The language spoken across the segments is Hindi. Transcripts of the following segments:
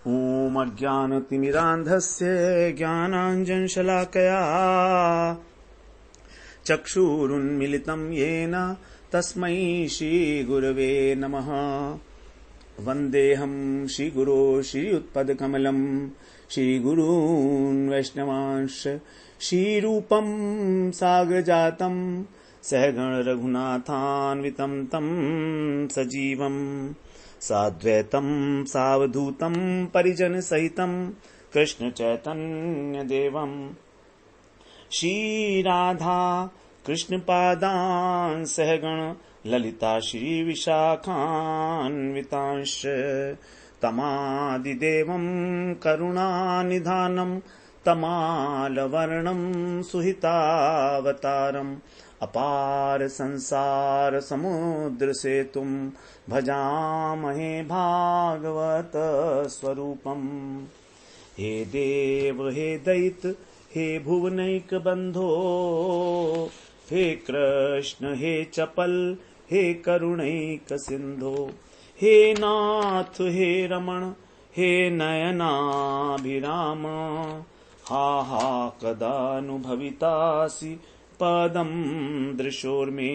ॐ अज्ञानतिमिरान्धस्य ज्ञानाञ्जनशलाकया चक्षुरुन्मिलितं येन तस्मै श्रीगुरवे नमः। वन्देऽहं श्रीगुरो श्रीयुत्पदकमलं श्रीगुरून् वैष्णवांश्च श्रीरूपं साग्रजातं सहगण रघुनाथान्वितं तं सजीवं साद्वैतं सावधूतं परिजन सहितं कृष्ण चैतन्य देवं श्री राधा कृष्ण पादान् सहगण ललिता श्री विशाखान्वितांश तमादिदेवं करुणानिधानं तमालवर्णं सुहितावतारम् अपार संसार समुद्र सेतुं भजामहे भागवत स्वरूपम्। हे देव हे दैत हे भुवनैक बंधो, हे कृष्ण हे चपल हे करुणैक सिंधो, हे नाथ हे रमण हे नयनाभिराम, हा हा कदानुभवितासि पदं दृशोर्मे।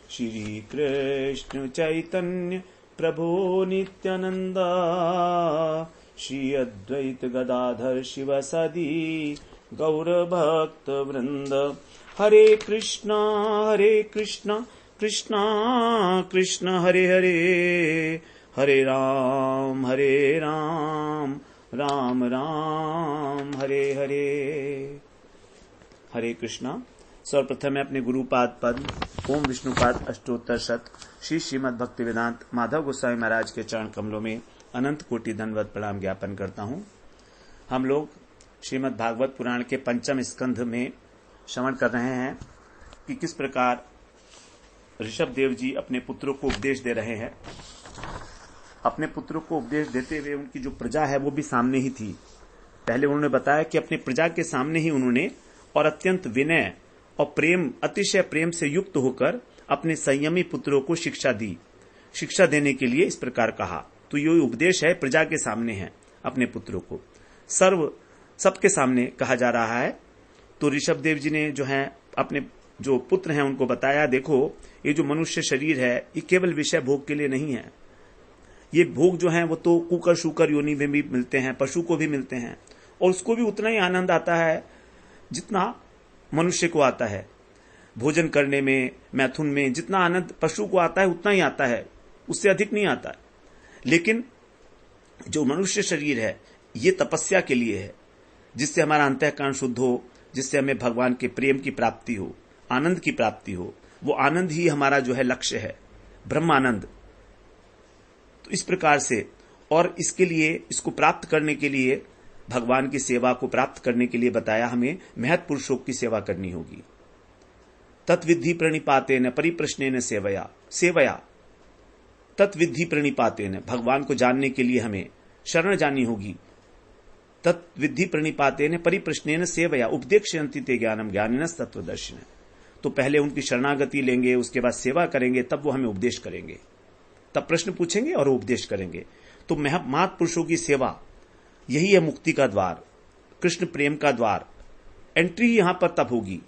श्री कृष्ण चैतन्य प्रभो नित्यानंद, श्री अद्वैत गदाधर शिवसदी गौर भक्त वृंद। हरे कृष्णा कृष्णा कृष्णा हरे हरे, हरे राम राम राम हरे हरे। हरे कृष्णा। सर्वप्रथम मैं अपने गुरुपाद पद ओम विष्णुपाद अष्टोत्तर शत श्री श्रीमद् भक्ति वेदांत माधव गोस्वामी महाराज के चरण कमलों में अनंत कोटि दंडवत प्रणाम ज्ञापन करता हूँ। हम लोग श्रीमद् भागवत पुराण के पंचम स्कंध में श्रवण कर रहे हैं कि किस प्रकार ऋषभ देव जी अपने पुत्रों को उपदेश दे रहे हैं। अपने पुत्रों को उपदेश देते हुए उनकी जो प्रजा है वो भी सामने ही थी। पहले उन्होंने बताया कि अपनी प्रजा के सामने ही उन्होंने और अत्यंत विनय और प्रेम, अतिशय प्रेम से युक्त होकर अपने संयमी पुत्रों को शिक्षा दी। शिक्षा देने के लिए इस प्रकार कहा। तो ये उपदेश है, प्रजा के सामने है, अपने पुत्रों को सबके सामने कहा जा रहा है। तो ऋषभ देव जी ने जो है अपने जो पुत्र हैं उनको बताया, देखो ये जो मनुष्य शरीर है ये केवल विषय भोग के लिए नहीं है। ये भोग जो है वो तो कुकर शुकर योनि में भी मिलते हैं, पशु को भी मिलते हैं, और उसको भी उतना ही आनंद आता है जितना मनुष्य को आता है। भोजन करने में, मैथुन में जितना आनंद पशु को आता है उतना ही आता है, उससे अधिक नहीं आता है। लेकिन जो मनुष्य शरीर है ये तपस्या के लिए है, जिससे हमारा अंतःकरण शुद्ध हो, जिससे हमें भगवान के प्रेम की प्राप्ति हो, आनंद की प्राप्ति हो। वो आनंद ही हमारा जो है लक्ष्य है, ब्रह्मानंद। तो इस प्रकार से, और इसके लिए, इसको प्राप्त करने के लिए, भगवान की सेवा को प्राप्त करने के लिए बताया हमें महत् पुरुषों की सेवा करनी होगी। तत्विधि प्रणिपातेन परिप्रश्नेन सेवया तत्विधि प्रणिपातेन, भगवान को जानने के लिए हमें शरण जानी होगी। तत्विधि प्रणिपातेन परिप्रश्नेन सेवया उपदेक्षयन्ति ते ज्ञानम ज्ञानिनस् तत्वदर्शिनः। तो पहले उनकी शरणागति लेंगे, उसके बाद सेवा करेंगे, तब वो हमें उपदेश करेंगे, तब प्रश्न पूछेंगे और उपदेश करेंगे। तो महापुरुषों की सेवा यही है मुक्ति का द्वार, कृष्ण प्रेम का द्वार। एंट्री ही यहां पर तब होगी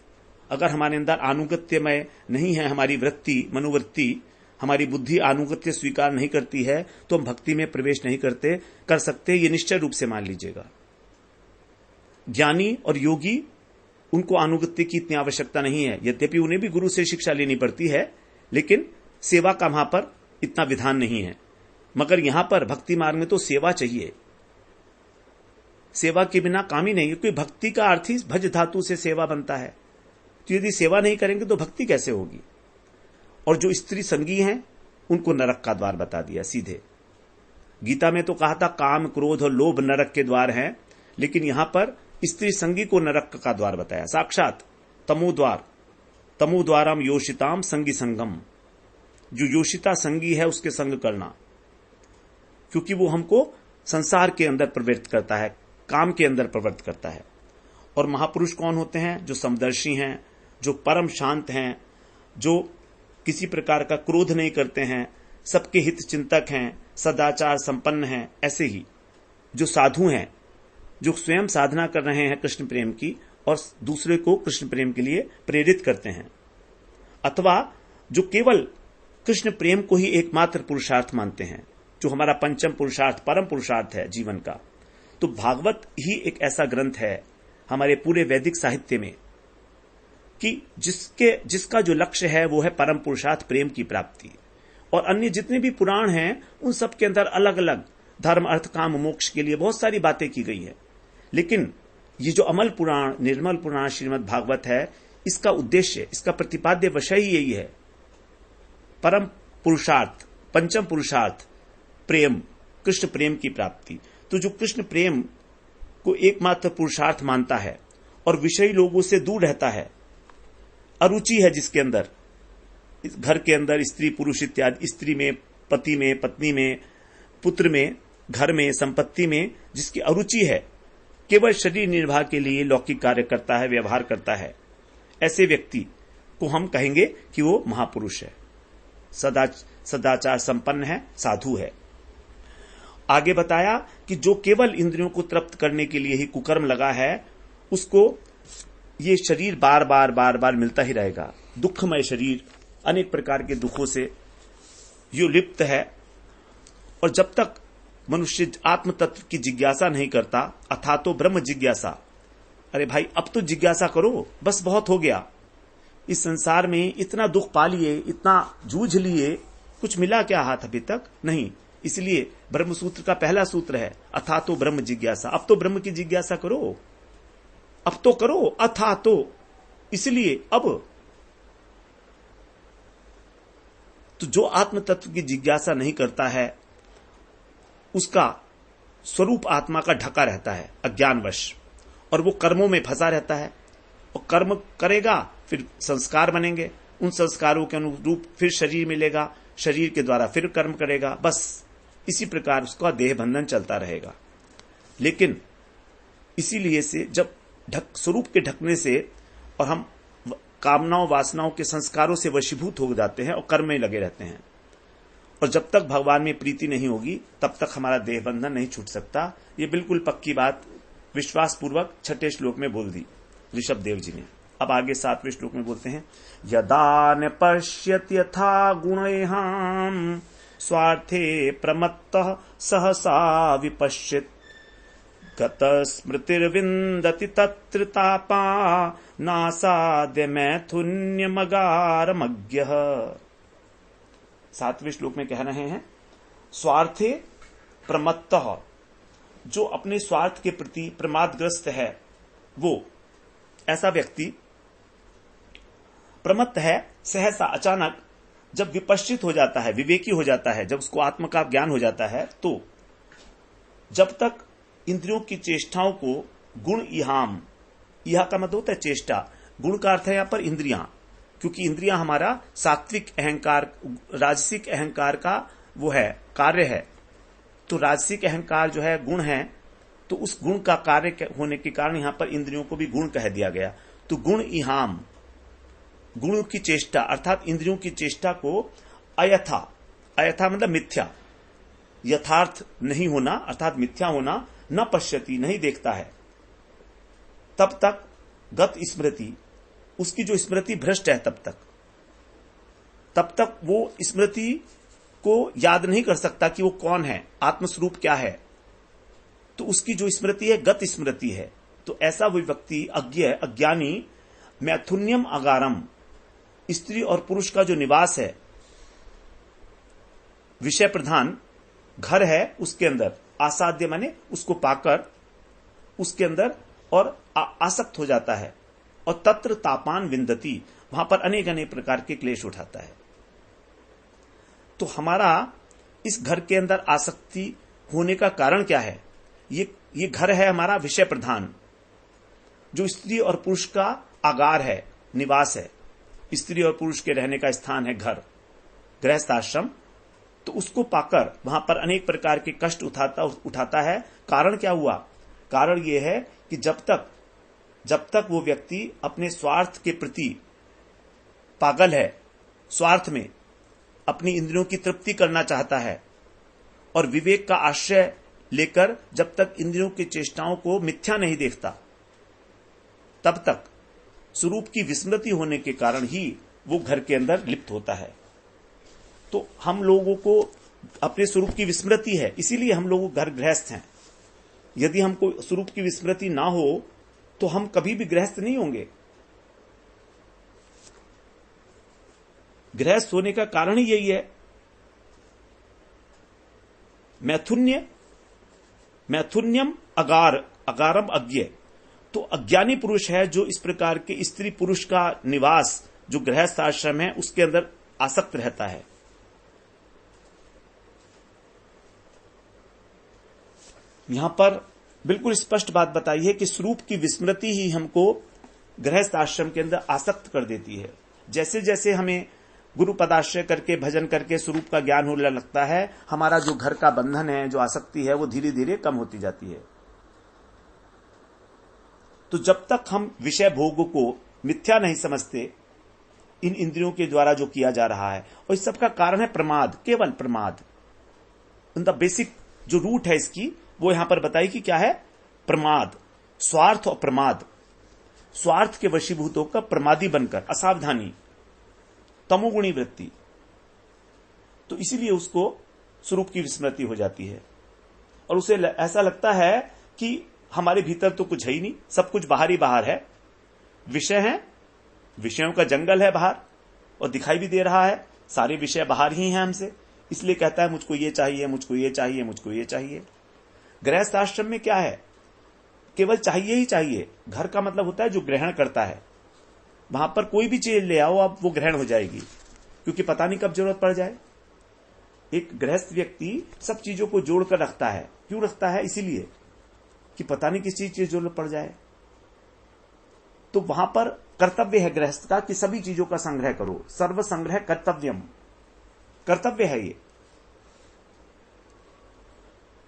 अगर हमारे अंदर आनुगत्यमय नहीं है, हमारी वृत्ति, मनोवृत्ति, हमारी बुद्धि आनुगत्य स्वीकार नहीं करती है, तो हम भक्ति में प्रवेश नहीं कर सकते। ये निश्चय रूप से मान लीजिएगा। ज्ञानी और योगी, उनको आनुगत्य की इतनी आवश्यकता नहीं है, यद्यपि उन्हें भी गुरु से शिक्षा लेनी पड़ती है, लेकिन सेवा का वहां पर इतना विधान नहीं है। मगर यहां पर भक्ति मार्ग में तो सेवा चाहिए। सेवा के बिना काम ही नहीं है, क्योंकि भक्ति का अर्थ ही भज धातु से सेवा बनता है। तो यदि सेवा नहीं करेंगे तो भक्ति कैसे होगी। और जो स्त्री संगी हैं उनको नरक का द्वार बता दिया सीधे। गीता में तो कहा था काम क्रोध और लोभ नरक के द्वार हैं, लेकिन यहां पर स्त्री संगी को नरक का द्वार बताया साक्षात। तमो द्वारम योषिताम संगी संगम, जो योषिता संगी है उसके संग करना, क्योंकि वो हमको संसार के अंदर प्रवृत्त करता है, काम के अंदर प्रवृत्त करता है। और महापुरुष कौन होते हैं? जो समदर्शी हैं, जो परम शांत हैं, जो किसी प्रकार का क्रोध नहीं करते हैं, सबके हित चिंतक हैं, सदाचार संपन्न हैं। ऐसे ही जो साधु हैं, जो स्वयं साधना कर रहे हैं कृष्ण प्रेम की और दूसरे को कृष्ण प्रेम के लिए प्रेरित करते हैं, अथवा जो केवल कृष्ण प्रेम को ही एकमात्र पुरुषार्थ मानते हैं, जो हमारा पंचम पुरुषार्थ, परम पुरुषार्थ है जीवन का। तो भागवत ही एक ऐसा ग्रंथ है हमारे पूरे वैदिक साहित्य में कि जिसका जो लक्ष्य है वो है परम पुरुषार्थ प्रेम की प्राप्ति। और अन्य जितने भी पुराण हैं उन सब के अंदर अलग अलग धर्म, अर्थ, काम, मोक्ष के लिए बहुत सारी बातें की गई है, लेकिन ये जो अमल पुराण, निर्मल पुराण श्रीमद् भागवत है, इसका उद्देश्य, इसका प्रतिपाद्य विषय ही यही है, परम पुरुषार्थ, पंचम पुरुषार्थ प्रेम, कृष्ण प्रेम की प्राप्ति। तो जो कृष्ण प्रेम को एकमात्र पुरुषार्थ मानता है और विषयी लोगों से दूर रहता है, अरुचि है जिसके अंदर, इस घर के अंदर स्त्री पुरुष इत्यादि, स्त्री में, पति में, पत्नी में, पुत्र में, घर में, संपत्ति में जिसकी अरुचि है, केवल शरीर निर्वाह के लिए लौकिक कार्य करता है, व्यवहार करता है, ऐसे व्यक्ति को हम कहेंगे कि वो महापुरुष है, सदाचार संपन्न है, साधु है। आगे बताया कि जो केवल इंद्रियों को तृप्त करने के लिए ही कुकर्म लगा है, उसको ये शरीर बार बार मिलता ही रहेगा। दुखमय शरीर, अनेक प्रकार के दुखों से यो लिप्त है। और जब तक मनुष्य आत्म तत्व की जिज्ञासा नहीं करता, अथा तो ब्रह्म जिज्ञासा, अरे भाई अब तो जिज्ञासा करो, बस बहुत हो गया, इस संसार में इतना दुख पा लिए, इतना जूझ लिए, कुछ मिला क्या हाथ अभी तक? नहीं। इसलिए ब्रह्म सूत्र का पहला सूत्र है अथा तो ब्रह्म जिज्ञासा, अब तो ब्रह्म की जिज्ञासा करो, अब तो करो, अथा तो, इसलिए अब। तो जो आत्म तत्व की जिज्ञासा नहीं करता है, उसका स्वरूप आत्मा का ढका रहता है अज्ञानवश, और वो कर्मों में फंसा रहता है, और कर्म करेगा फिर संस्कार बनेंगे, उन संस्कारों के अनुरूप फिर शरीर मिलेगा, शरीर के द्वारा फिर कर्म करेगा, बस इसी प्रकार उसका देह बंधन चलता रहेगा। लेकिन इसीलिए से जब स्वरूप के ढकने से और हम कामनाओं, वासनाओं के संस्कारों से वशीभूत हो जाते हैं और कर्म में लगे रहते हैं, और जब तक भगवान में प्रीति नहीं होगी तब तक हमारा देह बंधन नहीं छूट सकता। ये बिल्कुल पक्की बात विश्वास पूर्वक छठे श्लोक में बोल दी ऋषभ देव जी ने। अब आगे 7वें श्लोक में बोलते हैं, यदा न पश्यति यथा गुणैहां स्वार्थे प्रमत्तः सहसा विपश्यति गत स्मृतिर्विन्दति तत्र तापा नासाद्य मैथुन्यमगारमज्ञः। 7वें श्लोक में कह रहे हैं, स्वार्थे प्रमत्तः, जो अपने स्वार्थ के प्रति प्रमादग्रस्त है, वो ऐसा व्यक्ति प्रमत्त है, सहसा अचानक जब विपश्चित हो जाता है, विवेकी हो जाता है, जब उसको आत्म का ज्ञान हो जाता है, तो जब तक इंद्रियों की चेष्टाओं को गुण इहाम, यह का मतलब होता है चेष्टा, गुण का अर्थ है यहां पर इंद्रियां, क्योंकि इंद्रियां हमारा सात्विक अहंकार, राजसिक अहंकार का वो है, कार्य है। तो राजसिक अहंकार जो है गुण है, तो उस गुण का कार्य होने के कारण यहां पर इंद्रियों को भी गुण कह दिया गया। तो गुण इहाम, गुणों की चेष्टा अर्थात इंद्रियों की चेष्टा को अयथा, अयथा मतलब मिथ्या, यथार्थ नहीं होना अर्थात मिथ्या होना, न पश्यति, नहीं देखता है, तब तक गत स्मृति, उसकी जो स्मृति भ्रष्ट है तब तक वो स्मृति को याद नहीं कर सकता कि वो कौन है, आत्मस्वरूप क्या है। तो उसकी जो स्मृति है गत स्मृति है। तो ऐसा वो व्यक्ति अज्ञानी मैथुन्यम अगारम, स्त्री और पुरुष का जो निवास है, विषय प्रधान घर है, उसके अंदर आसाध्य माने उसको पाकर उसके अंदर और आसक्त हो जाता है, और तत्र तापान विंदती, वहां पर अनेक अनेक प्रकार के क्लेश उठाता है। तो हमारा इस घर के अंदर आसक्ति होने का कारण क्या है? ये घर है हमारा विषय प्रधान, जो स्त्री और पुरुष का आगार है, निवास है, स्त्री और पुरुष के रहने का स्थान है घर, गृहस्थ आश्रम। तो उसको पाकर वहां पर अनेक प्रकार के कष्ट उठाता है। कारण क्या हुआ? कारण यह है कि जब तक वो व्यक्ति अपने स्वार्थ के प्रति पागल है, स्वार्थ में अपनी इंद्रियों की तृप्ति करना चाहता है और विवेक का आश्रय लेकर जब तक इंद्रियों की चेष्टाओं को मिथ्या नहीं देखता, तब तक स्वरूप की विस्मृति होने के कारण ही वो घर के अंदर लिप्त होता है। तो हम लोगों को अपने स्वरूप की विस्मृति है, इसीलिए हम लोग घर गृहस्थ हैं। यदि हमको स्वरूप की विस्मृति ना हो तो हम कभी भी गृहस्थ नहीं होंगे। गृहस्थ होने का कारण ही यही है। मैथुन्यम अगारम अज्ञ। तो अज्ञानी पुरुष है जो इस प्रकार के स्त्री पुरुष का निवास जो गृहस्थ आश्रम है उसके अंदर आसक्त रहता है। यहां पर बिल्कुल स्पष्ट बात बताई है कि स्वरूप की विस्मृति ही हमको गृहस्थ आश्रम के अंदर आसक्त कर देती है। जैसे जैसे हमें गुरु पदाश्रय करके भजन करके स्वरूप का ज्ञान होने लगता है, हमारा जो घर का बंधन है, जो आसक्ति है, वो धीरे धीरे कम होती जाती है। तो जब तक हम विषय भोग को मिथ्या नहीं समझते, इन इंद्रियों के द्वारा जो किया जा रहा है, और इस सब का कारण है प्रमाद, केवल प्रमाद। द बेसिक जो रूट है इसकी वो यहां पर बताई कि क्या है, प्रमाद, स्वार्थ और प्रमाद। स्वार्थ के वशीभूत होकर प्रमादी बनकर, असावधानी, तमोगुणी वृत्ति, तो इसीलिए उसको स्वरूप की विस्मृति हो जाती है और उसे ऐसा लगता है कि हमारे भीतर तो कुछ है ही नहीं, सब कुछ बाहर ही बाहर है। विषय है, विषयों का जंगल है बाहर और दिखाई भी दे रहा है, सारे विषय बाहर ही हैं हमसे, इसलिए कहता है मुझको ये चाहिए, मुझको ये चाहिए, मुझको ये चाहिए। गृहस्थ आश्रम में क्या है, केवल चाहिए ही चाहिए। घर का मतलब होता है जो ग्रहण करता है। वहां पर कोई भी चीज ले आओ अब वो ग्रहण हो जाएगी, क्योंकि पता नहीं कब जरूरत पड़ जाए। एक गृहस्थ व्यक्ति सब चीजों को जोड़कर रखता है। क्यों रखता है? इसीलिए कि पता नहीं किस चीज की जरूरत पड़ जाए। तो वहां पर कर्तव्य है गृहस्थ का कि सभी चीजों का संग्रह करो। सर्व संग्रह कर्तव्यम, कर्तव्य है ये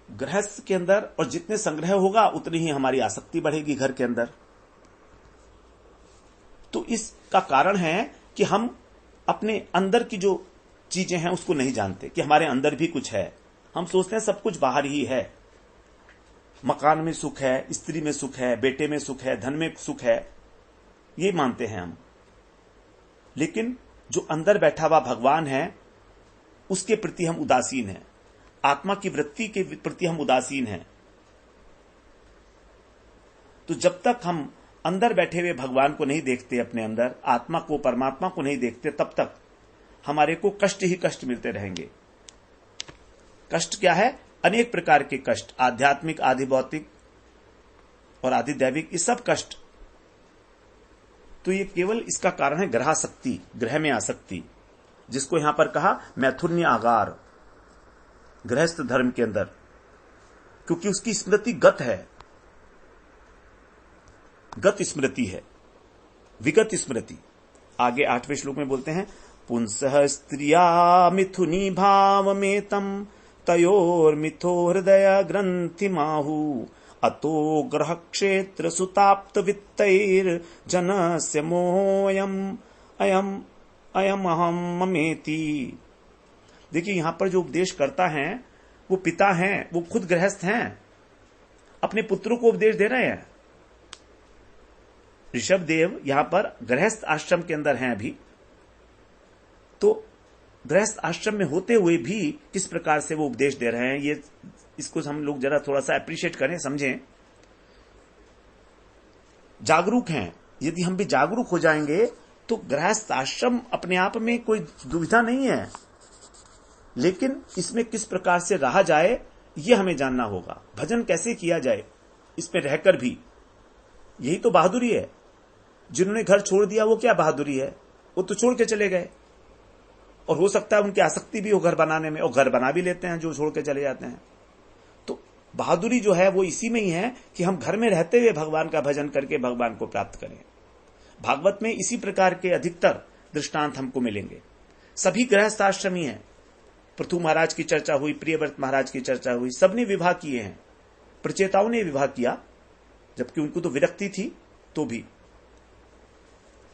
गृहस्थ के अंदर। और जितने संग्रह होगा उतनी ही हमारी आसक्ति बढ़ेगी घर के अंदर। तो इसका कारण है कि हम अपने अंदर की जो चीजें हैं उसको नहीं जानते कि हमारे अंदर भी कुछ है। हम सोचते हैं सब कुछ बाहर ही है। मकान में सुख है, स्त्री में सुख है, बेटे में सुख है, धन में सुख है, ये मानते हैं हम। लेकिन जो अंदर बैठा हुआ भगवान है उसके प्रति हम उदासीन हैं। आत्मा की वृत्ति के प्रति हम उदासीन हैं। तो जब तक हम अंदर बैठे हुए भगवान को नहीं देखते, अपने अंदर आत्मा को, परमात्मा को नहीं देखते, तब तक हमारे को कष्ट ही कष्ट मिलते रहेंगे। कष्ट क्या है? अनेक प्रकार के कष्ट, आध्यात्मिक, आदि भौतिक और आदि दैविक, ये सब कष्ट। तो ये केवल इसका कारण है ग्रहासक्ति, ग्रह में आसक्ति, जिसको यहां पर कहा मैथुन्य आगार, गृहस्थ धर्म के अंदर, क्योंकि उसकी स्मृति गत है, गत स्मृति है, विगत स्मृति। आगे 8वें श्लोक में बोलते हैं, पुंसः स्त्रिया मिथुनी भावमेतम तयोर्मिथो हृदय ग्रंथि माहु अतो ग्रह क्षेत्र सुताप्त वित्तैर जनस्य मोहयम अयम अयम अहम ममेति। देखिए यहां पर जो उपदेश करता है वो पिता हैं, वो खुद गृहस्थ हैं, अपने पुत्रों को उपदेश दे रहे हैं। ऋषभ देव यहां पर गृहस्थ आश्रम के अंदर हैं अभी। तो गृहस्थ आश्रम में होते हुए भी किस प्रकार से वो उपदेश दे रहे हैं, ये इसको हम लोग जरा थोड़ा सा अप्रिशिएट करें, समझें। जागरूक हैं। यदि हम भी जागरूक हो जाएंगे तो गृहस्थ आश्रम अपने आप में कोई दुविधा नहीं है, लेकिन इसमें किस प्रकार से रहा जाए ये हमें जानना होगा। भजन कैसे किया जाए इस पे रहकर भी, यही तो बहादुरी है। जिन्होंने घर छोड़ दिया वो क्या बहादुरी है? वो तो छोड़ के चले गए, और हो सकता है उनकी आसक्ति भी हो घर बनाने में, और घर बना भी लेते हैं जो छोड़ के चले जाते हैं। तो बहादुरी जो है वो इसी में ही है कि हम घर में रहते हुए भगवान का भजन करके भगवान को प्राप्त करें। भागवत में इसी प्रकार के अधिकतर दृष्टांत हमको मिलेंगे। सभी गृहस्थ आश्रमी हैं। पृथु महाराज की चर्चा हुई, प्रियव्रत महाराज की चर्चा हुई, सबने विवाह किए हैं। प्रचेताओं ने विवाह किया, जबकि उनको तो विरक्ति थी तो भी।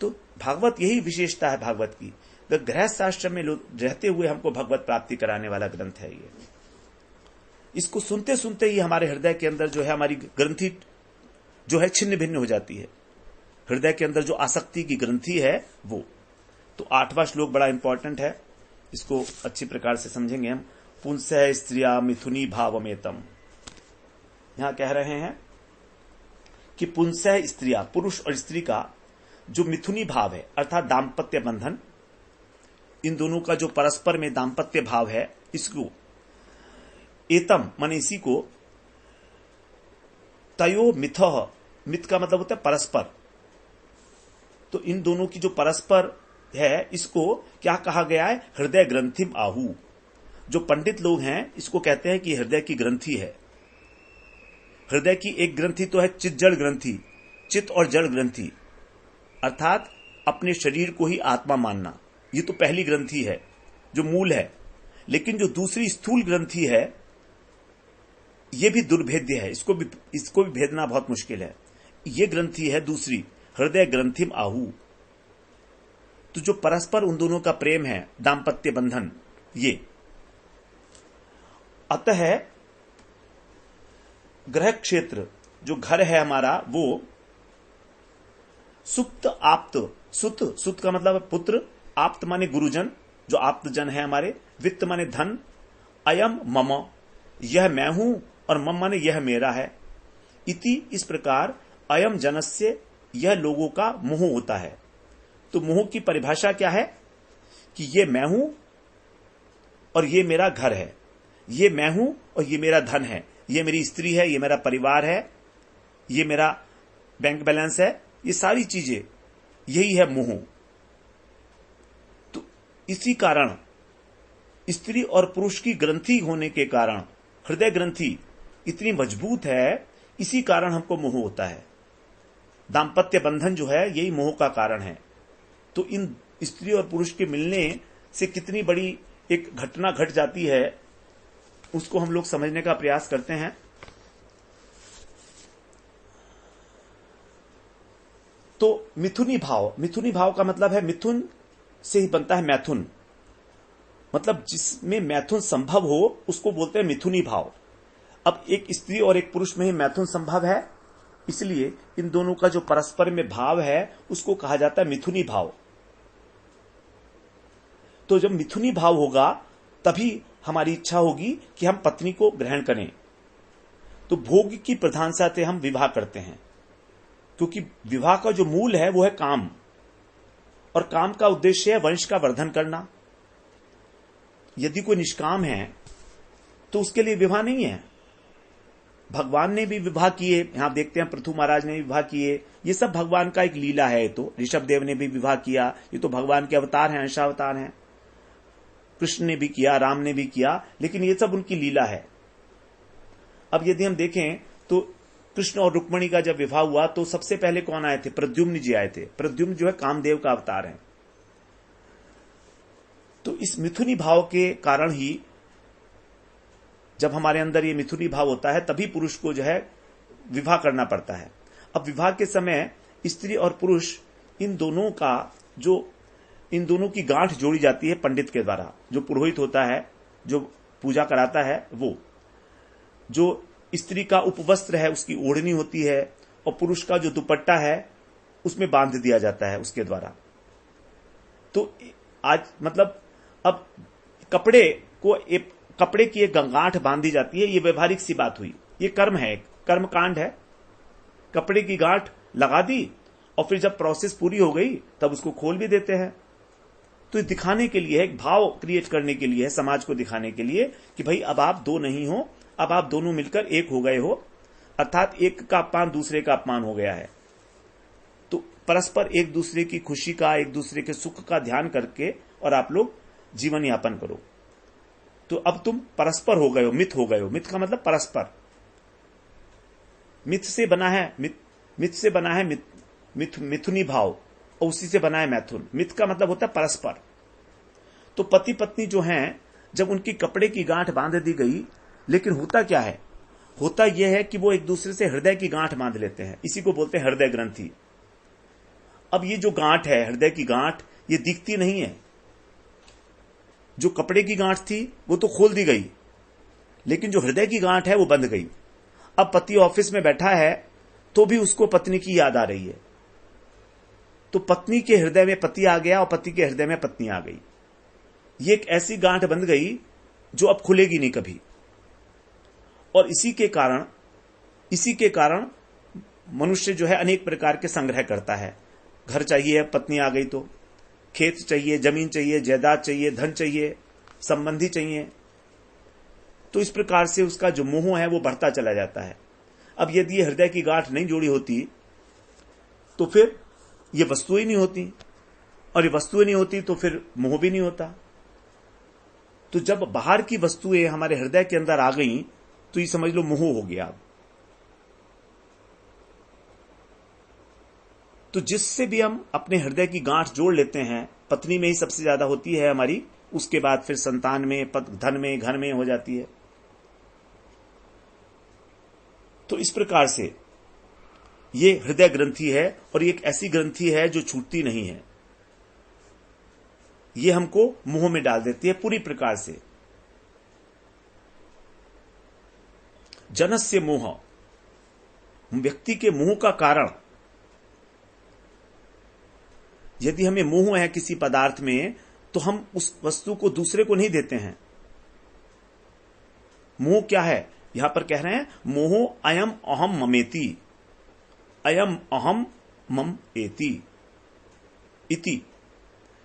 तो भागवत यही विशेषता है भागवत की। गृहस्थ आश्रम में रहते हुए हमको भगवत प्राप्ति कराने वाला ग्रंथ है ये। इसको सुनते सुनते ही हमारे हृदय के अंदर जो है हमारी ग्रंथि जो है छिन्न भिन्न हो जाती है। हृदय के अंदर जो आसक्ति की ग्रंथि है वो। तो 8वां श्लोक बड़ा इंपॉर्टेंट है, इसको अच्छी प्रकार से समझेंगे हम। पुंसः स्त्रिया मिथुनी भावमेतम, यहां कह रहे हैं कि पुंसः स्त्रिया, पुरुष और स्त्री का जो मिथुनी भाव है अर्थात दाम्पत्य बंधन, इन दोनों का जो परस्पर में दाम्पत्य भाव है, इसको एतम माने इसी को, तयो मिथः, मिथ का मतलब होता है परस्पर, तो इन दोनों की जो परस्पर है इसको क्या कहा गया है, हृदय ग्रंथिम आहु। जो पंडित लोग हैं इसको कहते हैं कि हृदय की ग्रंथि है। हृदय की एक ग्रंथि तो है चित जड़ ग्रंथि, चित और जड़ ग्रंथि, अर्थात अपने शरीर को ही आत्मा मानना, ये तो पहली ग्रंथि है जो मूल है। लेकिन जो दूसरी स्थूल ग्रंथि है ये भी दुर्भेद्य है, इसको भी भेदना बहुत मुश्किल है। ये ग्रंथि है दूसरी, हृदय ग्रंथिम आहु। तो जो परस्पर उन दोनों का प्रेम है, दाम्पत्य बंधन, ये अतः ग्रह क्षेत्र जो घर है हमारा वो सुप्त आप्त, सुत का मतलब पुत्र, आप्त माने गुरुजन, जो आप्त जन है हमारे, वित्त माने धन, अयम मम, यह मैं हूं, और मम माने यह मेरा है। इति, इस प्रकार, अयम जनस्य, यह लोगों का मोह होता है। तो मोह की परिभाषा क्या है कि ये मैं हूं और ये मेरा घर है, ये मैं हूं और ये मेरा धन है, ये मेरी स्त्री है, ये मेरा परिवार है, ये मेरा बैंक बैलेंस है, ये सारी चीजें, यही है मोह। तो इसी कारण स्त्री और पुरुष की ग्रंथि होने के कारण, हृदय ग्रंथि इतनी मजबूत है, इसी कारण हमको मोह होता है। दाम्पत्य बंधन जो है यही मोह का कारण है। तो इन स्त्री और पुरुष के मिलने से कितनी बड़ी एक घटना घट जाती है, उसको हम लोग समझने का प्रयास करते हैं। तो मिथुनी भाव का मतलब है, मिथुन से ही बनता है मैथुन, मतलब जिसमें मैथुन संभव हो उसको बोलते हैं मिथुनी भाव। अब एक स्त्री और एक पुरुष में ही मैथुन संभव है, इसलिए इन दोनों का जो परस्पर में भाव है उसको कहा जाता है मिथुनी भाव। तो जब मिथुनी भाव होगा तभी हमारी इच्छा होगी कि हम पत्नी को ग्रहण करें। तो भोग की प्रधानता से हम विवाह करते हैं, क्योंकि विवाह का जो मूल है वो है काम, और काम का उद्देश्य है वंश का वर्धन करना। यदि कोई निष्काम है तो उसके लिए विवाह नहीं है। भगवान ने भी विवाह किए, यहां देखते हैं पृथु महाराज ने भी विवाह किए, ये सब भगवान का एक लीला है। तो ऋषभ देव ने भी विवाह किया, ये तो भगवान के अवतार हैं, अंशावतार हैं। कृष्ण ने भी किया, राम ने भी किया, लेकिन ये सब उनकी लीला है। अब यदि हम देखें तो कृष्ण और रुक्मिणी का जब विवाह हुआ तो सबसे पहले कौन आए थे, प्रद्युम्न जी आए थे। प्रद्युम्न जो है कामदेव का अवतार है। तो इस मिथुनी भाव के कारण ही जब हमारे अंदर ये मिथुनी भाव होता है तभी पुरुष को जो है विवाह करना पड़ता है। अब विवाह के समय स्त्री और पुरुष इन दोनों की गांठ जोड़ी जाती है पंडित के द्वारा। जो पुरोहित होता है, जो पूजा कराता है, वो जो स्त्री का उपवस्त्र है उसकी ओढ़नी होती है, और पुरुष का जो दुपट्टा है उसमें बांध दिया जाता है उसके द्वारा। तो आज मतलब अब कपड़े की एक गांठ बांधी जाती है, ये व्यवहारिक सी बात हुई, ये कर्म है, कर्म कांड है। कपड़े की गांठ लगा दी और फिर जब प्रोसेस पूरी हो गई तब उसको खोल भी देते हैं। तो दिखाने के लिए, एक भाव क्रिएट करने के लिए है, समाज को दिखाने के लिए कि भाई अब आप दो नहीं हो, अब आप दोनों मिलकर एक हो गए हो, अर्थात एक का अपमान दूसरे का अपमान हो गया है। तो परस्पर एक दूसरे की खुशी का, एक दूसरे के सुख का ध्यान करके और आप लोग जीवन यापन करो। तो अब तुम परस्पर हो गए हो, मिथ हो गए हो। मिथ का मतलब परस्पर, मिथ से बना है मिथुनी भाव, और उसी से बना है मैथुन। मिथ का मतलब होता है परस्पर। तो पति पत्नी जो हैं, जब उनकी कपड़े की गांठ बांध दी गई, लेकिन होता क्या है, होता यह है कि वो एक दूसरे से हृदय की गांठ बांध लेते हैं, इसी को बोलते हैं हृदय ग्रंथि। अब ये जो गांठ है, हृदय की गांठ, ये दिखती नहीं है। जो कपड़े की गांठ थी वो तो खोल दी गई, लेकिन जो हृदय की गांठ है वो बंध गई। अब पति ऑफिस में बैठा है तो भी उसको पत्नी की याद आ रही है, तो पत्नी के हृदय में पति आ गया और पति के हृदय में पत्नी आ गई। ये एक ऐसी गांठ बंध गई जो अब खुलेगी नहीं कभी। और इसी के कारण मनुष्य जो है अनेक प्रकार के संग्रह करता है। घर चाहिए, पत्नी आ गई तो, खेत चाहिए, जमीन चाहिए, जायदाद चाहिए, धन चाहिए, संबंधी चाहिए। तो इस प्रकार से उसका जो मोह है वो बढ़ता चला जाता है। अब यदि ये हृदय की गांठ नहीं जोड़ी होती तो फिर ये वस्तुएं नहीं होती, और ये वस्तुएं नहीं होती तो फिर मोह भी नहीं होता। तो जब बाहर की वस्तुएं हमारे हृदय के अंदर आ गई तो ये समझ लो मोह हो गया। तो जिससे भी हम अपने हृदय की गांठ जोड़ लेते हैं, पत्नी में ही सबसे ज्यादा होती है हमारी, उसके बाद फिर संतान में, धन में, घर में हो जाती है। तो इस प्रकार से ये हृदय ग्रंथि है, और ये एक ऐसी ग्रंथि है जो छूटती नहीं है। ये हमको मुंह में डाल देती है पूरी प्रकार से। जनस्य मोह, व्यक्ति के मोह का कारण, यदि हमें मोह है किसी पदार्थ में तो हम उस वस्तु को दूसरे को नहीं देते हैं। मोह क्या है? यहां पर कह रहे हैं मोह अयम अहम ममेति, अयम अहम मम एति इति,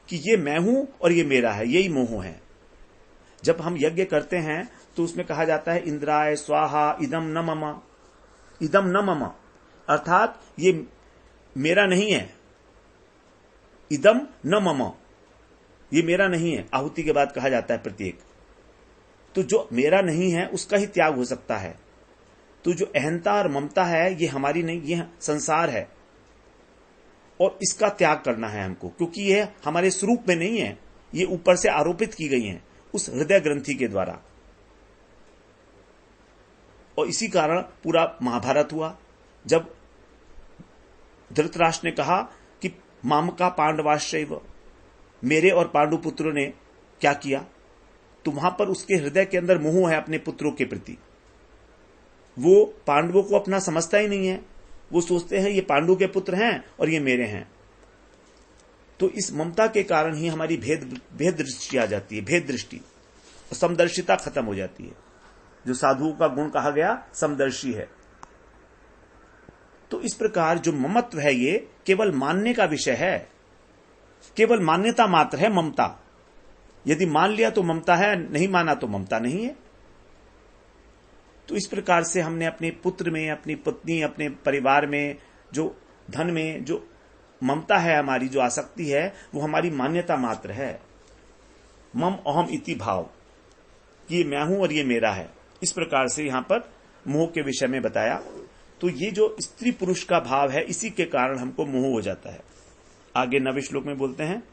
कि ये मैं हूं और ये मेरा है, यही मोह है। जब हम यज्ञ करते हैं तो उसमें कहा जाता है इंद्राय स्वाहा इदम न मम, इदम न मम, अर्थात ये मेरा नहीं है, इदम न मम, ये मेरा नहीं है। आहुति के बाद कहा जाता है प्रत्येक। तो जो मेरा नहीं है उसका ही त्याग हो सकता है। तो जो अहंता और ममता है ये हमारी नहीं, ये संसार है, और इसका त्याग करना है हमको, क्योंकि ये हमारे स्वरूप में नहीं है, ये ऊपर से आरोपित की गई हैं उस हृदय ग्रंथि के द्वारा। और इसी कारण पूरा महाभारत हुआ, जब धृतराष्ट्र ने कहा कि मामका पांडवाश्चैव, मेरे और पांडु पुत्रों ने क्या किया, तो वहां पर उसके हृदय के अंदर मोह है अपने पुत्रों के प्रति। वो पांडवों को अपना समझता ही नहीं है, वो सोचते हैं ये पांडु के पुत्र हैं और ये मेरे हैं। तो इस ममता के कारण ही हमारी भेद दृष्टि आ जाती है, भेद दृष्टि, समदर्शिता खत्म हो जाती है। जो साधुओं का गुण कहा गया समदर्शी है। तो इस प्रकार जो ममत्व है ये केवल मानने का विषय है, केवल मान्यता मात्र है ममता। यदि मान लिया तो ममता है, नहीं माना तो ममता नहीं है। तो इस प्रकार से हमने अपने पुत्र में, अपनी पत्नी, अपने परिवार में, जो धन में जो ममता है हमारी, जो आसक्ति है, वो हमारी मान्यता मात्र है। मम अहम इति भाव, ये मैं हूं और ये मेरा है। इस प्रकार से यहां पर मोह के विषय में बताया। तो ये जो स्त्री पुरुष का भाव है, इसी के कारण हमको मोह हो जाता है। आगे 9वें श्लोक में बोलते हैं,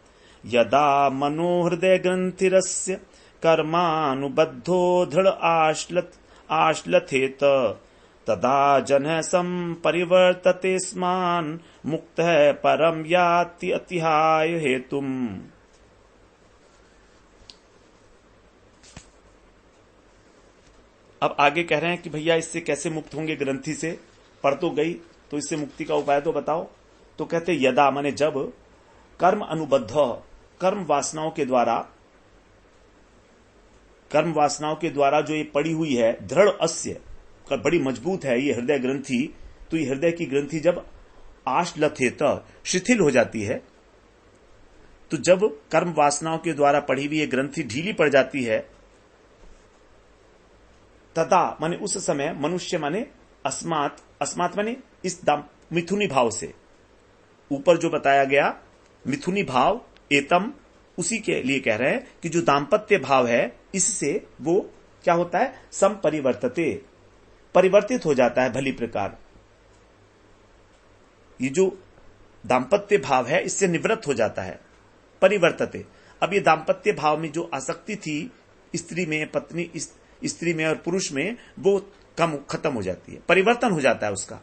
यदा मनोहृदय ग्रंथिरस्य कर्मानुबद्धो दृढ़ आश्लथेत तदा जनः संपरिवर्तते स्मान मुक्तः परम याति अतिहाय हेतुम। अब आगे कह रहे हैं कि भैया इससे कैसे मुक्त होंगे ग्रंथि से, पढ़ तो गई तो इससे मुक्ति का उपाय तो बताओ। तो कहते यदा माने जब, कर्म अनुबद्ध, कर्म वासनाओं के द्वारा जो ये पड़ी हुई है, दृढ़ अस्य, बड़ी मजबूत है ये हृदय ग्रंथि। तो ये हृदय की ग्रंथि जब आश्लथेत, शिथिल हो जाती है, तो जब कर्म वासनाओं के द्वारा पड़ी हुई ये ग्रंथि ढीली पड़ जाती है, तदा माने उस समय, मनुष्य माने अस्मात्, अस्मात् माने इस मिथुनी भाव से, ऊपर जो बताया गया मिथुनी भाव, एतम, उसी के लिए कह रहे हैं कि जो दाम्पत्य भाव है, इससे वो क्या होता है, संपरिवर्तते, परिवर्तित हो जाता है भली प्रकार। ये जो दाम्पत्य भाव है इससे निवृत्त हो जाता है, परिवर्तते। अब ये दाम्पत्य भाव में जो आसक्ति थी स्त्री में, पत्नी स्त्री में और पुरुष में, वो कम खत्म हो जाती है, परिवर्तन हो जाता है उसका।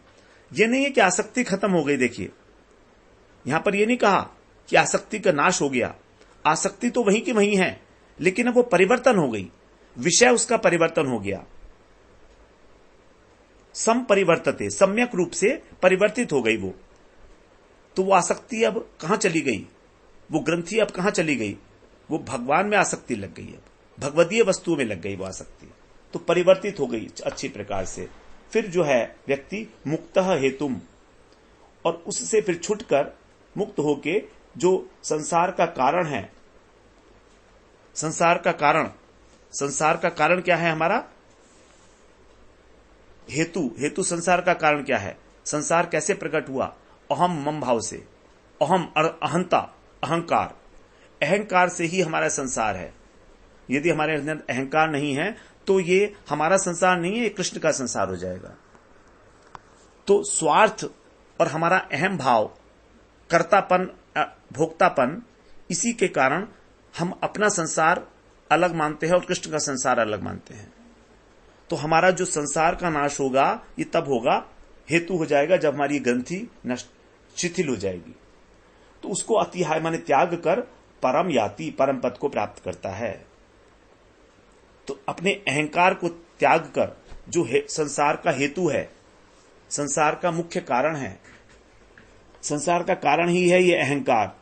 ये नहीं है कि आसक्ति खत्म हो गई। देखिए यहां पर ये नहीं कहा कि आसक्ति का नाश हो गया, आसक्ति तो वहीं की वहीं है, लेकिन अब वो परिवर्तन हो गई, विषय उसका परिवर्तन हो गया। संपरिवर्तते, सम्यक रूप से परिवर्तित हो गई वो। तो वो आसक्ति अब कहां चली गई, वो ग्रंथि अब कहां चली गई, वो भगवान में आसक्ति लग गई, अब भगवदीय वस्तु में लग गई वो आसक्ति, तो परिवर्तित हो गई अच्छी प्रकार से। फिर जो है व्यक्ति मुक्तः हेतुम, और उससे फिर छुटकर मुक्त होके जो संसार का कारण है, संसार का कारण क्या है हमारा, हेतु संसार का कारण क्या है, संसार कैसे प्रकट हुआ, अहम मम भाव से, अहम अहंता, अहंकार से ही हमारा संसार है। यदि हमारे अंदर अहंकार नहीं है तो ये हमारा संसार नहीं है, ये कृष्ण का संसार हो जाएगा। तो स्वार्थ और हमारा अहम भाव, कर्तापन, भोक्तापन, इसी के कारण हम अपना संसार अलग मानते हैं और कृष्ण का संसार अलग मानते हैं। तो हमारा जो संसार का नाश होगा ये तब होगा, हेतु हो जाएगा जब हमारी ग्रंथि शिथिल हो जाएगी। तो उसको अतिहाय माने त्याग कर परम याति, परम पद को प्राप्त करता है। तो अपने अहंकार को त्याग कर, जो संसार का हेतु है, संसार का मुख्य कारण है, संसार का कारण ही है ये अहंकार,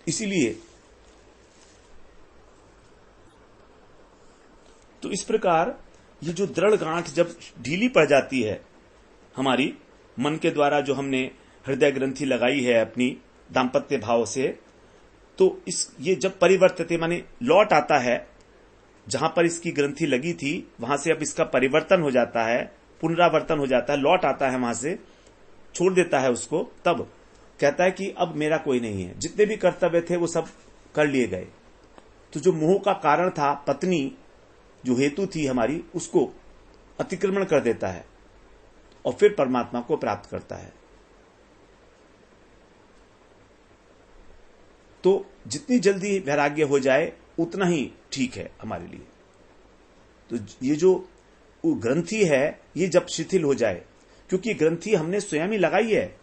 इसीलिए तो इस प्रकार ये जो दृढ़ गांठ जब ढीली पड़ जाती है हमारी मन के द्वारा, जो हमने हृदय ग्रंथि लगाई है अपनी दाम्पत्य भाव से, तो ये जब परिवर्तित माने लौट आता है, जहां पर इसकी ग्रंथि लगी थी वहां से अब इसका परिवर्तन हो जाता है, पुनरावर्तन हो जाता है, लौट आता है, वहां से छोड़ देता है उसको, तब कहता है कि अब मेरा कोई नहीं है, जितने भी कर्तव्य थे वो सब कर लिए गए। तो जो मोह का कारण था पत्नी, जो हेतु थी हमारी, उसको अतिक्रमण कर देता है और फिर परमात्मा को प्राप्त करता है। तो जितनी जल्दी वैराग्य हो जाए उतना ही ठीक है हमारे लिए। तो ये जो ग्रंथि है ये जब शिथिल हो जाए, क्योंकि ग्रंथि हमने स्वयं ही लगाई है,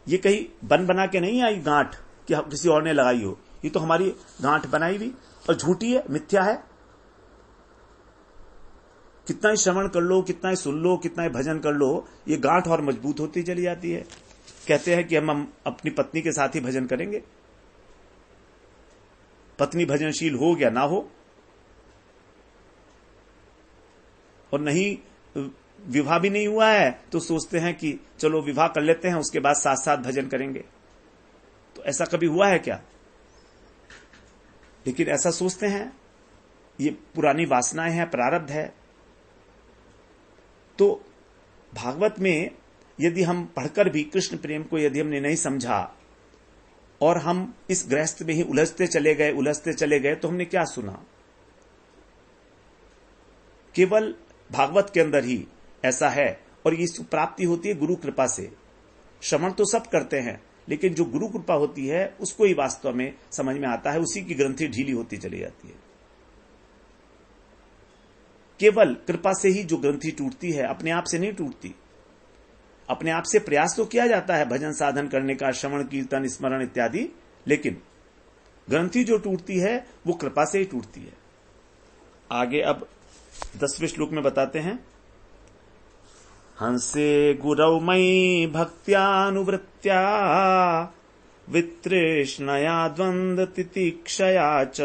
ये कहीं बना के नहीं आई गांठ कि किसी और ने लगाई हो, ये तो हमारी गांठ बनाई हुई और झूठी है, मिथ्या है। कितना ही श्रवण कर लो, कितना ही सुन लो, कितना ही भजन कर लो, ये गांठ और मजबूत होती चली जाती है। कहते हैं कि हम अपनी पत्नी के साथ ही भजन करेंगे, पत्नी भजनशील हो या ना हो, और नहीं विवाह भी नहीं हुआ है तो सोचते हैं कि चलो विवाह कर लेते हैं, उसके बाद साथ साथ भजन करेंगे। तो ऐसा कभी हुआ है क्या? लेकिन ऐसा सोचते हैं, ये पुरानी वासनाएं हैं, प्रारब्ध है। तो भागवत में यदि हम पढ़कर भी कृष्ण प्रेम को यदि हमने नहीं समझा और हम इस गृहस्थ में ही उलझते चले गए तो हमने क्या सुना? केवल भागवत के अंदर ही ऐसा है, और ये प्राप्ति होती है गुरु कृपा से। श्रवण तो सब करते हैं, लेकिन जो गुरु कृपा होती है उसको ही वास्तव में समझ में आता है, उसी की ग्रंथि ढीली होती चली जाती है। केवल कृपा से ही जो ग्रंथि टूटती है, अपने आप से नहीं टूटती। अपने आप से प्रयास तो किया जाता है भजन साधन करने का, श्रवण कीर्तन स्मरण इत्यादि, लेकिन ग्रंथि जो टूटती है वो कृपा से ही टूटती है। आगे अब 10वें श्लोक में बताते हैं, हंसे गुरौ मयि भक्त्यानुवृत्त्या वितृष्णया द्वंद्व तितिक्षया च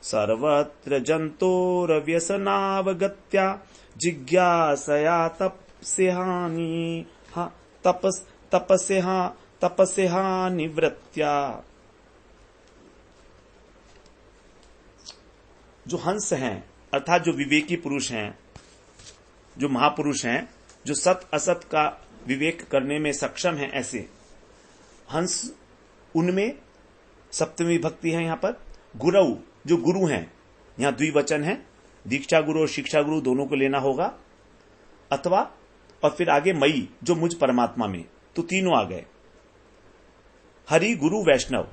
सर्वत्र जन्तोरव्यसनावगत्या जिज्ञासया तपस्या निवृत्त्या। जो हंस हैं अर्थात जो विवेकी पुरुष हैं, जो महापुरुष हैं, जो सत असत का विवेक करने में सक्षम हैं, ऐसे हंस, उनमें सप्तमी भक्ति है। यहां पर गुरु, जो गुरु हैं, यहां द्विवचन है, दीक्षा गुरु और शिक्षा गुरु दोनों को लेना होगा, अथवा और फिर आगे मई, जो मुझ परमात्मा में, तो तीनों आ गए। हरि गुरु वैष्णव,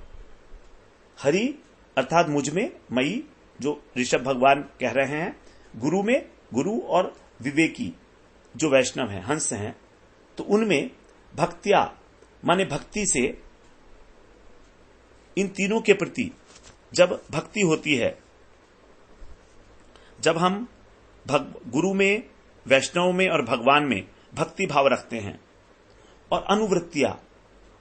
हरि अर्थात मुझ में, मई जो ऋषभ भगवान कह रहे हैं, गुरु में गुरु और विवेकी जो वैष्णव हैं, हंस हैं, तो उनमें भक्त्या माने भक्ति से, इन तीनों के प्रति जब भक्ति होती है, जब हम गुरु में, वैष्णव में और भगवान में भक्ति भाव रखते हैं। और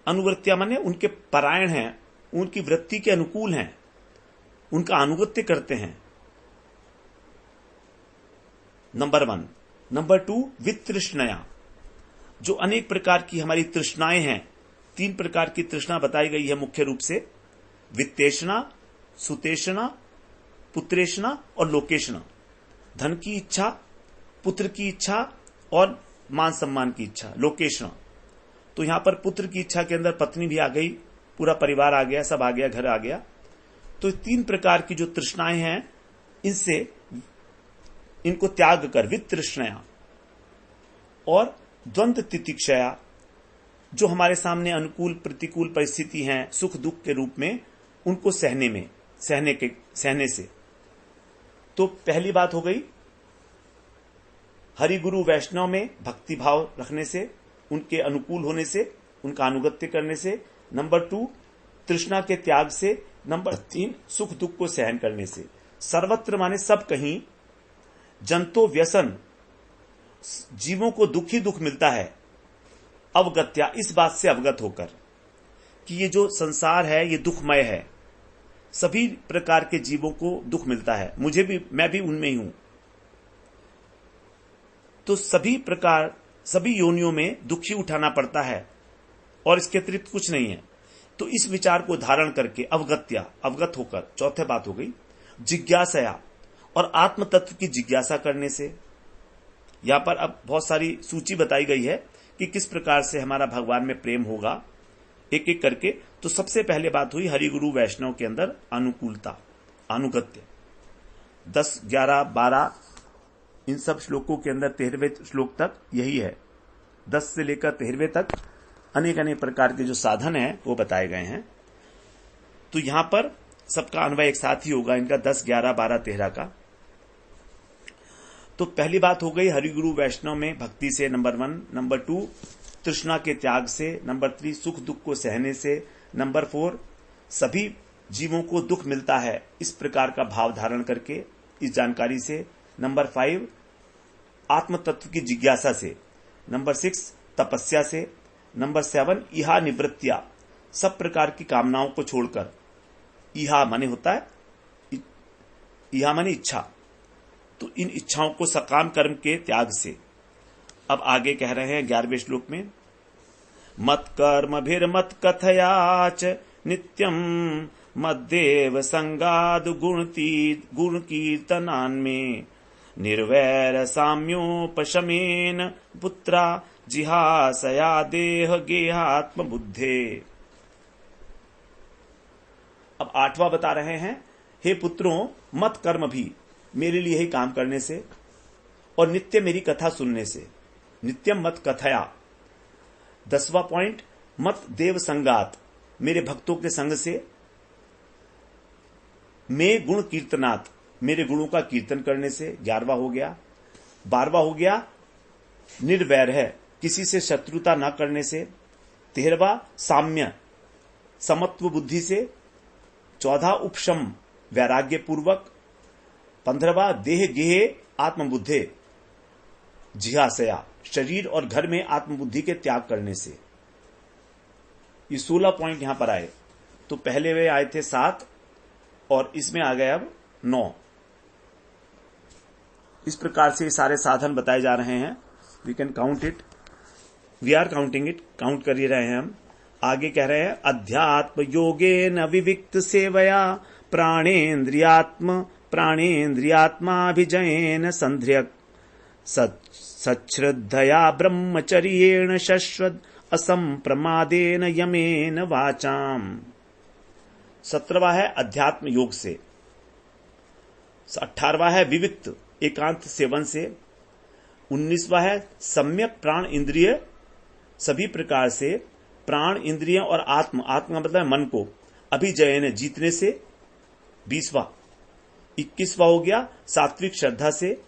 अनुवृत्तियां माने उनके परायण हैं, उनकी वृत्ति के अनुकूल हैं, उनका अनुगत्य करते हैं। नंबर 1। नंबर 2, वितृष्णया, जो अनेक प्रकार की हमारी तृष्णाएं हैं। 3 प्रकार की तृष्णा बताई गई है मुख्य रूप से, वित्तेषणा, सुतेषणा, पुत्रेषणा और लोकेषणा। धन की इच्छा, पुत्र की इच्छा और मान सम्मान की इच्छा, लोकेषणा। तो यहां पर पुत्र की इच्छा के अंदर पत्नी भी आ गई, पूरा परिवार आ गया, सब आ गया, घर आ गया। तो 3 प्रकार की जो तृष्णाएं हैं, इनको त्याग कर वितृष्णया, और द्वंद्व तितिक्षया, जो हमारे सामने अनुकूल प्रतिकूल परिस्थिति हैं सुख दुख के रूप में, उनको सहने से। तो पहली बात हो गई हरि गुरु वैष्णव में भक्ति भाव रखने से, उनके अनुकूल होने से, उनका अनुगत्य करने से। नंबर 2, तृष्णा के त्याग से। नंबर 3, सुख दुख को सहन करने से। सर्वत्र माने सब कहीं, जंतो व्यसन, जीवों को दुख ही दुख मिलता है। अवगत्या, इस बात से अवगत होकर कि ये जो संसार है ये दुखमय है, सभी प्रकार के जीवों को दुख मिलता है, मुझे भी, मैं भी उनमें ही हूं। तो सभी योनियों में दुख ही उठाना पड़ता है और इसके अतिरिक्त कुछ नहीं है। तो इस विचार को धारण करके अवगत होकर, चौथे बात हो गई जिज्ञासया, और आत्म तत्व की जिज्ञासा करने से। यहां पर अब बहुत सारी सूची बताई गई है कि किस प्रकार से हमारा भगवान में प्रेम होगा, एक एक करके। तो सबसे पहले बात हुई हरि गुरु वैष्णव के अंदर अनुकूलता, अनुगत्य। 10, 11, 12 इन सब श्लोकों के अंदर 13वें श्लोक तक यही है। 10 से लेकर 13वें तक अनेक अनेक प्रकार के जो साधन हैं वो बताए गए हैं। तो यहां पर सबका अन्वय एक साथ ही होगा, इनका 10, 11, 12, 13 का। तो पहली बात हो गई हरिगुरु वैष्णव में भक्ति से, नंबर 1। नंबर 2, तृष्णा के त्याग से। नंबर 3, सुख दुख को सहने से। नंबर 4, सभी जीवों को दुख मिलता है, इस प्रकार का भाव धारण करके, इस जानकारी से। नंबर 5, आत्म तत्व की जिज्ञासा से। नंबर 6, तपस्या से। नंबर 7, इहा निवृत्तिया, सब प्रकार की कामनाओं को छोड़कर। इहा माने होता है, इहा माने इच्छा, तो इन इच्छाओं को सकाम कर्म के त्याग से। अब आगे कह रहे हैं 11वें श्लोक में, मत कर्म भिर्मत कथयाच नित्यम मद्देव संगाद गुण कीर्तनान में निर्वैर साम्योपशमेन पुत्रा जिहासया देह गेहात्म बुद्धे। अब 8वां बता रहे हैं, हे पुत्रों, मत कर्म भी, मेरे लिए ही काम करने से और नित्य मेरी कथा सुनने से। नित्यम मत कथया। 10वां पॉइंट, मत देव संगात, मेरे भक्तों के संग से। मैं गुण कीर्तनात्, मेरे गुणों का कीर्तन करने से। 11वां हो गया। 12वां हो गया, निर्वैर है, किसी से शत्रुता न करने से। 13वां, साम्य, समत्व बुद्धि से। 14, उपशम, वैराग्य पूर्वक। 15वां, देह गेहे आत्मबुद्धे जिहासया, शरीर और घर में आत्मबुद्धि के त्याग करने से। ये 16 पॉइंट यहां पर आए। तो पहले वे आए थे 7 और इसमें आ गए अब 9। इस प्रकार से सारे साधन बताए जा रहे हैं। We can count it, we are counting it, count कर ही रहे हैं हम। आगे कह रहे हैं, अध्यात्म योगेन विविक्त सेवया प्राणेन्द्रियात्माभिजयेन संध्र्यक सच्छ्रद्धया ब्रह्मचर्येण शश्वत असंप्रमादेन यमेन वाचाम। 17वां है अध्यात्म योग से। 18वां है विविक्त, एकांत सेवन से। 19वां है सम्यक प्राण इंद्रिय, सभी प्रकार से प्राण इंद्रिय और आत्म का मतलब मन को अभिजयन, जीतने से। 20वां। 21वां हो गया सात्विक श्रद्धा से।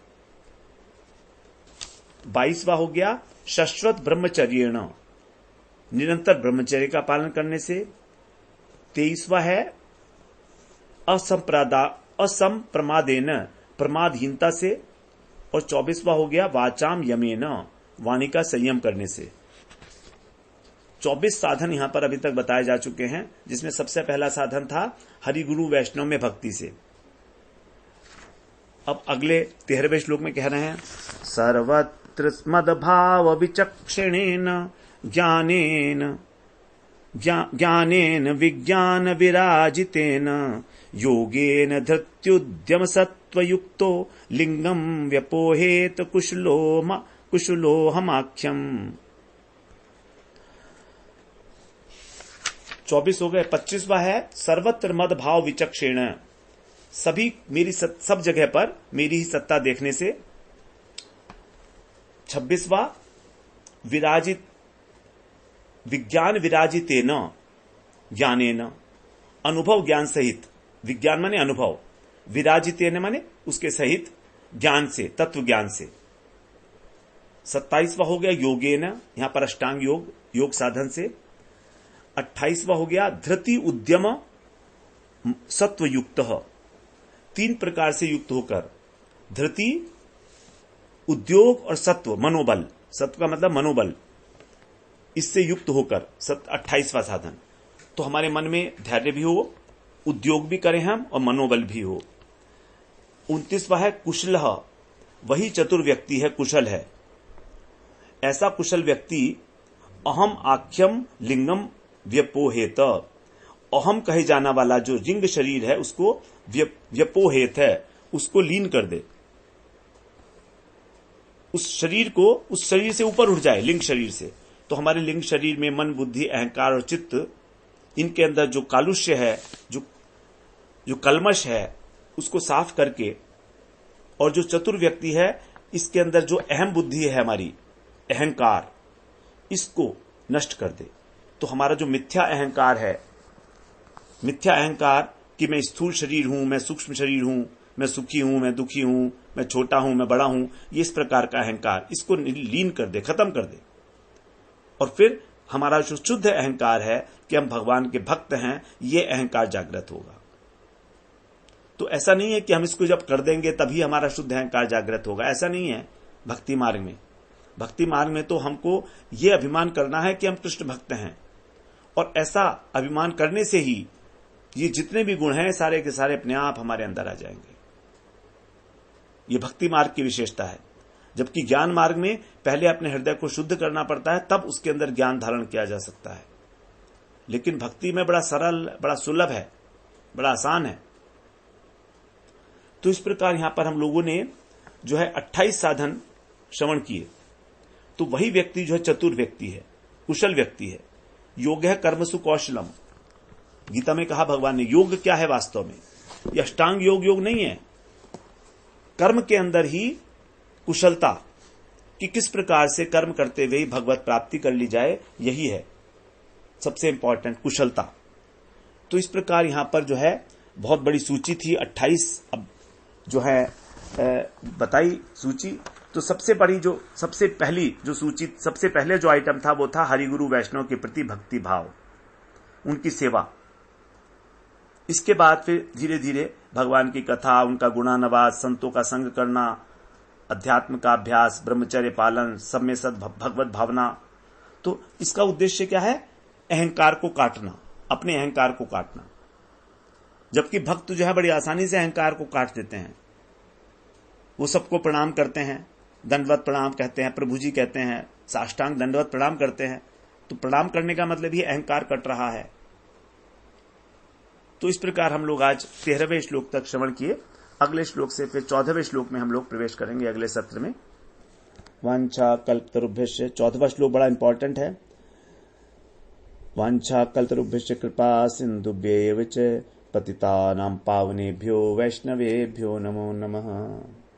22वां हो गया शाश्वत ब्रह्मचर्येण, निरंतर ब्रह्मचर्य का पालन करने से। 23वां है असंप्रमादेन, प्रमादहीनता से। और 24वां हो गया वाचाम यमेन, वाणी का संयम करने से। 24 साधन यहां पर अभी तक बताए जा चुके हैं, जिसमें सबसे पहला साधन था हरि गुरु वैष्णव में भक्ति से। अब अगले 13वें श्लोक में कह रहे हैं सर्वत्र मदभाव विचक्षणेन ज्ञानेन विज्ञान विराजितेन योगेन धृत्युद्यम सत्वयुक्तो लिंगम व्यपोहेत कुशलोहमाख्यम। 24 हो गए। 25वां है सर्वत्र मद भाव विचक्षेण, सभी मेरी सब जगह पर मेरी ही सत्ता देखने से। 26वां विराजित विज्ञान विराजितेन ज्ञानेन, अनुभव ज्ञान सहित, विज्ञान माने अनुभव, विराजितेन माने उसके सहित, ज्ञान से, तत्व ज्ञान से। 27वां हो गया योगेन, यहां पर अष्टांग योग, योग साधन से। 28वां हो गया धृति उद्यम सत्वयुक्त, 3 प्रकार से युक्त होकर, धृति, उद्योग और सत्व, मनोबल, सत्व का मतलब मनोबल, इससे युक्त होकर 28वां साधन। तो हमारे मन में धैर्य भी हो, उद्योग भी करें हम और मनोबल भी हो। 29वां है कुशल, वही चतुर व्यक्ति है, कुशल है। ऐसा कुशल व्यक्ति अहम आख्यम लिंगम व्यपोहेत, अहम कहे जाना वाला जो लिंग शरीर है उसको व्यपोहेत है, उसको लीन कर दे, उस शरीर से ऊपर उठ जाए, लिंग शरीर से। तो हमारे लिंग शरीर में मन, बुद्धि, अहंकार और चित्त, इनके अंदर जो कालुष्य है, जो कलमश है, उसको साफ करके, और जो चतुर व्यक्ति है इसके अंदर जो अहम बुद्धि है हमारी, अहंकार, इसको नष्ट कर दे। तो हमारा जो मिथ्या अहंकार है, मिथ्या अहंकार कि मैं स्थूल शरीर हूं, मैं सूक्ष्म शरीर हूं, मैं सुखी हूं, मैं दुखी हूं, मैं छोटा हूं, मैं बड़ा हूं, ये इस प्रकार का अहंकार, इसको लीन कर दे, खत्म कर दे। और फिर हमारा जो शुद्ध अहंकार है कि हम भगवान के भक्त हैं, ये अहंकार जागृत होगा। तो ऐसा नहीं है कि हम इसको जब कर देंगे तभी हमारा शुद्ध अहंकार जागृत होगा, ऐसा नहीं है। भक्ति मार्ग में, भक्ति मार्ग में तो हमको ये अभिमान करना है कि हम कृष्ण भक्त हैं, और ऐसा अभिमान करने से ही ये जितने भी गुण हैं सारे के सारे अपने आप हमारे अंदर आ जाएंगे। ये भक्ति मार्ग की विशेषता है। जबकि ज्ञान मार्ग में पहले अपने हृदय को शुद्ध करना पड़ता है, तब उसके अंदर ज्ञान धारण किया जा सकता है। लेकिन भक्ति में बड़ा सरल, बड़ा सुलभ है, बड़ा आसान है। तो इस प्रकार यहां पर हम लोगों ने जो है 28 साधन श्रवण किए। तो वही व्यक्ति जो है चतुर व्यक्ति है, कुशल व्यक्ति है। योग है कर्मसु कौशलम, गीता में कहा भगवान ने। योग क्या है वास्तव में? यह अष्टांग योग नहीं है। कर्म के अंदर ही कुशलता, कि किस प्रकार से कर्म करते हुए भगवत प्राप्ति कर ली जाए, यही है सबसे इंपॉर्टेंट, कुशलता। तो इस प्रकार यहां पर जो है बहुत बड़ी सूची थी, 28 अब जो है बताई सूची। तो सबसे बड़ी जो सबसे पहली जो सूची, सबसे पहले जो आइटम था वो था हरिगुरु वैष्णव के प्रति भक्ति भाव, उनकी सेवा। इसके बाद फिर धीरे धीरे भगवान की कथा, उनका गुणानुवाद, संतों का संग करना, अध्यात्म का अभ्यास, ब्रह्मचर्य पालन, सब में सद भगवत भावना। तो इसका उद्देश्य क्या है? अहंकार को काटना, अपने अहंकार को काटना। जबकि भक्त जो है बड़ी आसानी से अहंकार को काट देते हैं। वो सबको प्रणाम करते हैं, दंडवत प्रणाम कहते हैं, प्रभु जी कहते हैं, साष्टांग दंडवत प्रणाम करते हैं। तो प्रणाम करने का मतलब ही अहंकार कट रहा है। तो इस प्रकार हम लोग आज 13वें श्लोक तक श्रवण किए। अगले श्लोक से फिर 14वें श्लोक में हम लोग प्रवेश करेंगे अगले सत्र में। वांछा कल्पतरुभ्यश्च, 14वां श्लोक बड़ा इंपॉर्टेंट है। वांछा कल्पतरुभ्यश्च कृपा सिंधुभ्येव च पतितानां पावनेभ्यो वैष्णवेभ्यो नमो नमः।